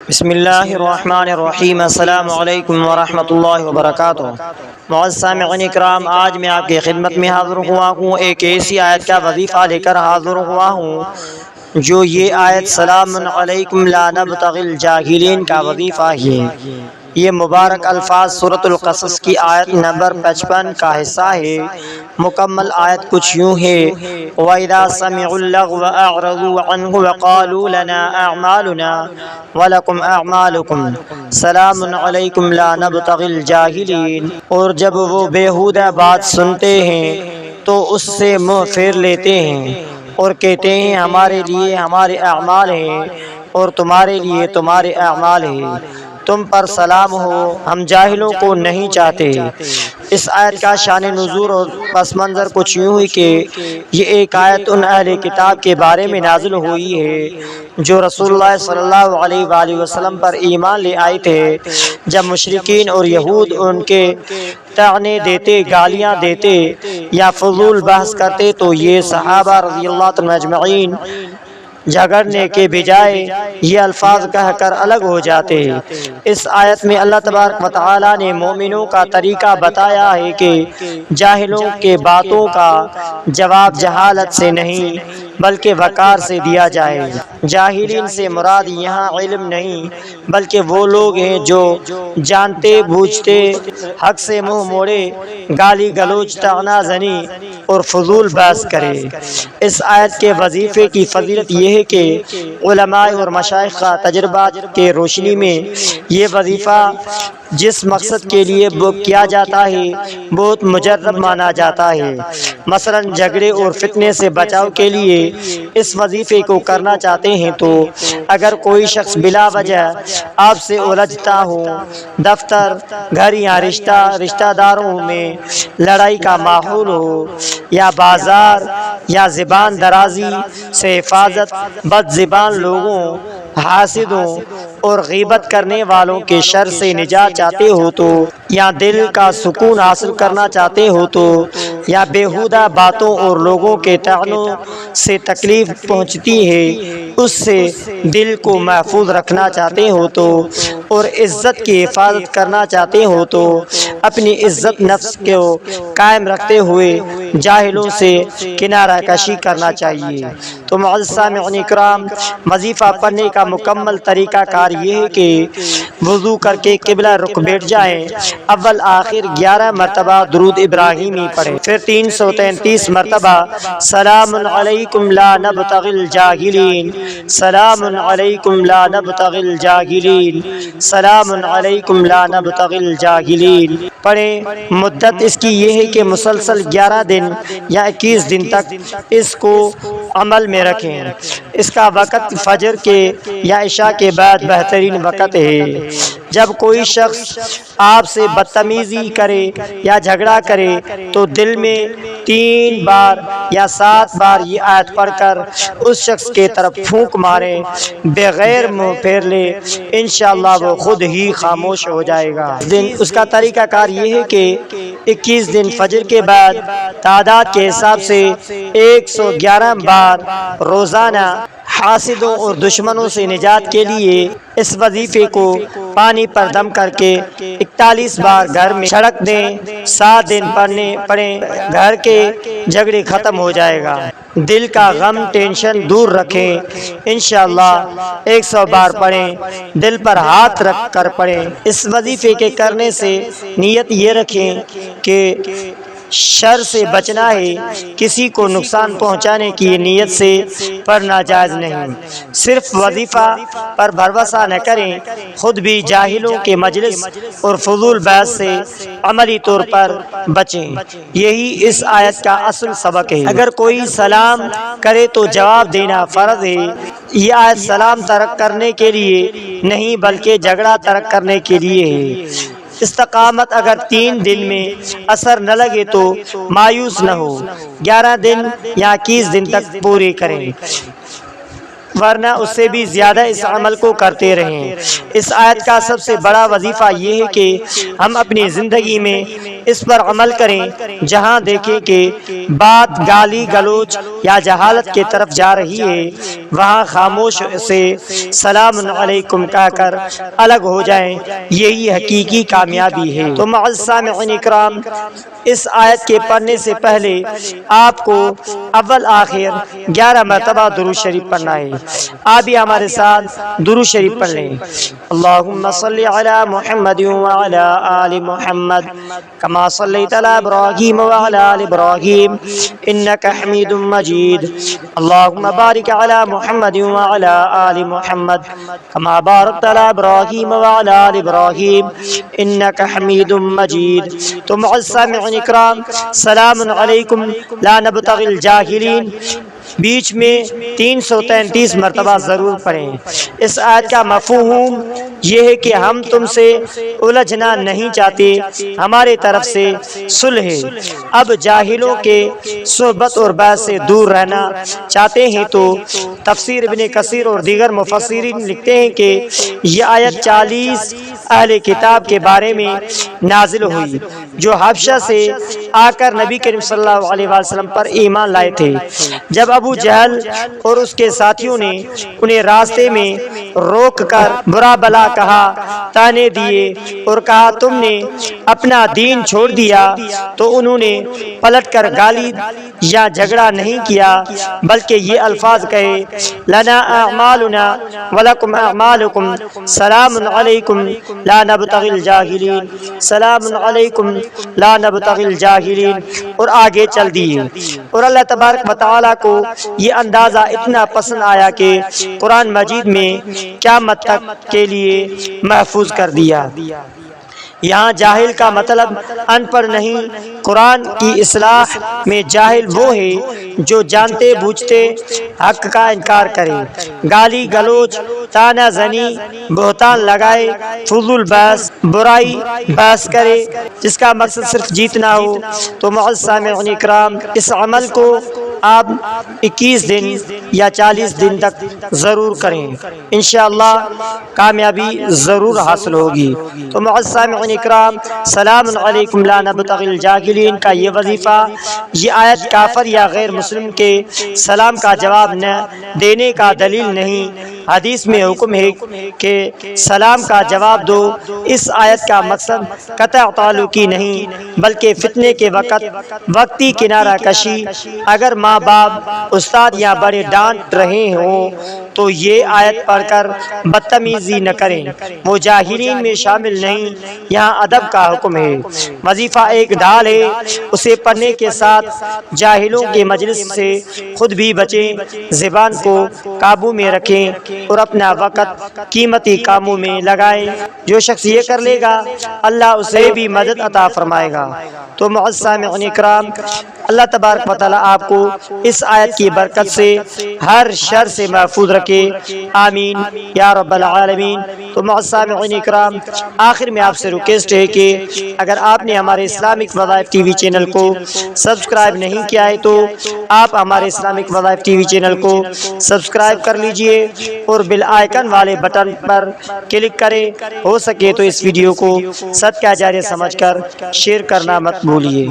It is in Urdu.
بسم اللہ الرحمن الرحیم۔ السلام علیکم ورحمۃ اللہ وبرکاتہ۔ معزز سامعین اکرام، آج میں آپ کی خدمت میں حاضر ہوا ہوں، ایک ایسی آیت کا وظیفہ لے کر حاضر ہوا ہوں جو یہ آیت سلام علیکم لا نبتغی الجاہلین کا وظیفہ ہے۔ یہ مبارک الفاظ سورۃ القصص کی آیت نمبر 55 کا حصہ ہے۔ مکمل آیت کچھ یوں ہے: وَإِذَا سَمِعُوا اللَّغْوَ أَعْرَضُوا عَنْهُ وَقَالُوا لَنَا أَعْمَالُنَا وَلَكُمْ أَعْمَالُكُمْ سَلَامٌ عَلَيْكُمْ لَا نَبْتَغِي الْجَاهِلِينَ۔ اور جب وہ بیہودہ بات سنتے ہیں تو اس سے منہ پھیر لیتے ہیں اور کہتے ہیں ہمارے لیے ہمارے اعمال ہیں اور تمہارے لیے تمہارے اعمال ہیں، تم پر سلام ہو، ہم جاہلوں کو نہیں چاہتے۔ اس آیت کا شان نزول اور پس منظر کچھ یوں ہوئی کہ یہ ایک آیت ان اہل کتاب کے بارے میں نازل ہوئی ہے جو رسول اللہ صلی اللہ علیہ وآلہ وسلم پر ایمان لے آئے تھے۔ جب مشرکین اور یہود ان کے طعنے دیتے، گالیاں دیتے یا فضول بحث کرتے تو یہ صحابہ رضی اللہ عنہم اجمعین جھگڑنے کے بجائے یہ الفاظ کہہ کر الگ ہو جاتے۔ اس آیت میں اللہ تبارک و تعالی نے مومنوں کا طریقہ بتایا ہے کہ جاہلوں کے باتوں کا جواب جہالت سے نہیں بلکہ وقار سے دیا جائے۔ جاہلین سے مراد یہاں علم نہیں بلکہ وہ لوگ ہیں جو جانتے بوجھتے حق سے منہ موڑے، گالی گلوچ، طعنہ زنی اور فضول بحث کرے۔ اس آیت کے وظیفے کی فضیلت یہ ہے کہ علماء اور مشائخ کا تجربات کے روشنی میں یہ وظیفہ جس مقصد کے لیے کیا جاتا ہے بہت مجرب مانا جاتا ہے۔ مثلا جھگڑے اور فتنے سے بچاؤ کے لیے اس وظیفے کو کرنا چاہتے ہیں تو اگر کوئی شخص بلا وجہ آپ سے الجھتا ہو، دفتر، گھر یا رشتہ داروں میں لڑائی کا ماحول ہو، یا بازار یا زبان درازی سے حفاظت، بد زبان لوگوں، حاسدوں اور غیبت کرنے والوں کے شر سے نجات چاہتے ہو تو، یا دل کا سکون حاصل کرنا چاہتے ہو تو، یا بیہودہ باتوں اور لوگوں کے طعنوں سے تکلیف پہنچتی ہے اس سے دل کو محفوظ رکھنا چاہتے ہو تو، اور عزت کی حفاظت کرنا چاہتے ہو تو اپنی عزت نفس کو قائم رکھتے ہوئے جاہلوں سے کنارہ کشی کرنا چاہیے۔ تو معزز سامعین اکرام، وظیفہ پڑھنے کا مکمل طریقہ کار یہ ہے کہ وضو کر کے قبلہ رخ بیٹھ جائیں، اول آخر 11 مرتبہ درود ابراہیمی پڑھیں، پھر 333 مرتبہ سلام علیکم لا نبتغی الجاہلین، سلام علیکم لا نبتغی الجاہلین، سلام علیکم لا نبتغی الجاہلین پڑھیں۔ مدت اس کی یہ ہے کہ مسلسل 11 دن یا 21 دن تک اس کو عمل میں رکھیں۔ اس کا وقت فجر کے یا عشاء کے بعد بہترین وقت ہے۔ جب کوئی شخص آپ سے بدتمیزی کرے یا جھگڑا کرے تو دل میں 3 بار یا 7 بار یہ آیت پڑھ کر اس شخص کے طرف پھونک مارے، بغیر منہ پھیر لے، انشاءاللہ وہ خود ہی خاموش ہو جائے گا۔ اس کا طریقہ کار یہ ہے کہ 21 دن فجر کے بعد تعداد کے حساب سے 111 بار روزانہ حاسدوں اور دشمنوں سے نجات کے لیے اس وظیفے کو پانی پر دم کر کے 41 بار گھر میں چھڑک دیں۔ 7 دن پڑھیں، گھر کے جھگڑے ختم ہو جائے گا۔ دل کا غم ٹینشن دور رکھیں، انشاءاللہ 100 بار پڑھیں، دل پر ہاتھ رکھ کر پڑھیں۔ اس وظیفے کے کرنے سے نیت یہ رکھیں کہ شر سے بچنا ہے، کسی کو نقصان پہنچانے کی نیت سے پڑھنا جائز نہیں۔ صرف وظیفہ پر بھروسہ نہ کریں، خود بھی جاہلوں کے مجلس اور فضول بحث سے عملی طور پر بچیں، یہی اس آیت کا اصل سبق ہے۔ اگر کوئی سلام کرے تو جواب دینا فرض ہے۔ یہ آیت سلام ترک کرنے کے لیے نہیں بلکہ جھگڑا ترک کرنے کے لیے ہے۔ استقامت اگر 3 دن میں اثر نہ لگے تو مایوس نہ ہو، 11 دن یا 21 دن تک پوری کریں، ورنہ اس سے بھی زیادہ اس عمل کو کرتے رہیں۔ اس آیت کا سب سے بڑا وظیفہ یہ ہے کہ ہم اپنی زندگی میں اس پر عمل کریں۔ جہاں دیکھیں کہ بات گالی گلوچ یا جہالت کی طرف جا رہی ہے وہاں خاموش سے سلام علیکم کہہ کر الگ ہو جائیں، یہی حقیقی کامیابی ہے۔ تو معزز سامعین اکرام، اس آیت کے پڑھنے سے پہلے آپ کو اول آخر 11 مرتبہ درود شریف پڑھنا ہے۔ آپ بھی ہمارے ساتھ درود شریف پڑھ لیں۔ اللہم صلی علی محمد وعلی آل محمد کما صلیت علی ابراہیم وعلی آل ابراہیم انک حمید مجید۔ اللہم بارک علی محمد وعلی آل محمد کما بارکت علی ابراہیم وعلی آل ابراہیم انک حمید مجید۔ تو معزز سامعین اکرام، سلام علیکم لا نبتغی الجاہلین بیچ میں 333 مرتبہ ضرور پڑھیں۔ اس آیت کا مفہوم یہ ہے کہ ہم تم سے الجھنا نہیں چاہتے، ہمارے طرف سے صلح ہے۔ اب جاہلوں کے صحبت اور بحث سے دور رہنا چاہتے ہیں تو تفسیر ابن کثیر اور دیگر مفسرین لکھتے ہیں کہ یہ آیت 40 اہل کتاب کے بارے میں نازل ہوئی جو حبشہ سے آ کر نبی کریم صلی اللہ علیہ وسلم پر ایمان لائے تھے۔ جب ابو جہل اور اس کے ساتھیوں نے انہیں راستے میں روک کر برا بلا کہا، تانے دیے اور کہا تم نے اپنا دین چھوڑ دیا، تو انہوں نے پلٹ کر گالی یا جھگڑا نہیں کیا بلکہ یہ الفاظ کہے، لنا اعمالنا ولکم اعمالکم سلام علیکم لا نبتغی الجاہلین، سلام علیکم لا نبتغی الجاہلین، اور آگے چل دیے۔ اور اللہ تبارک و تعالیٰ کو یہ اندازہ اتنا پسند آیا کہ قرآن مجید میں قیامت تک کے لیے محفوظ کر دیا۔ یہاں جاہل کا مطلب ان پڑھ نہیں، قرآن کی اصطلاح میں جاہل وہ ہے جو جانتے بوجھتے حق کا انکار کرے، گالی گلوچ، تانا زنی، بہتان لگائے، فضول بحث، برائی بحث کرے جس کا مقصد صرف جیتنا ہو۔ تو معزز سامعین اکرام، اس عمل کو آپ 21 دن یا 40 دن تک ضرور کریں، انشاءاللہ کامیابی ضرور حاصل ہوگی۔ تو معزز سامعین اکرام، سلام علیکم لا نبتغی الجاہلین کا یہ وظیفہ، یہ آیت کافر یا غیر مسلم کے سلام کا جواب نہ دینے کا دلیل نہیں، حدیث میں حکم ہے کہ سلام کا جواب دو۔ اس آیت کا مقصد قطع تعلقی نہیں بلکہ فتنے کے وقتی کنارہ کشی۔ اگر ماں باپ، استاد یا بڑے ڈانٹ رہے ہوں تو یہ آیت پڑھ کر بدتمیزی نہ کریں، وہ جاہلین میں شامل نہیں، یہاں ادب کا حکم ہے۔ وظیفہ ایک ڈھال ہے، اسے پڑھنے کے ساتھ جاہلوں کے مجلس سے خود بھی بچیں، زبان کو قابو میں رکھیں اور اپنا وقت قیمتی کاموں میں لگائیں۔ جو شخص یہ کر لے گا اللہ اسے بھی مدد عطا فرمائے گا۔ تو معزز سامعین اکرام، اللہ تبارک و تعالیٰ آپ کو اس آیت کی برکت سے ہر شر سے محفوظ رکھے، آمین یا رب العالمین۔ تو معزز سامعین اکرام، آخر میں آپ سے ریکویسٹ ہے کہ اگر آپ نے ہمارے اسلامک وظائف ٹی وی چینل کو سبسکرائب نہیں کیا ہے تو آپ ہمارے اسلامک وظائف ٹی وی چینل کو سبسکرائب کر لیجئے اور بیل آئیکن والے بٹن پر کلک کریں۔ ہو سکے تو اس ویڈیو کو صدقہ جاریہ سمجھ کر شیئر کرنا مت بھولیے۔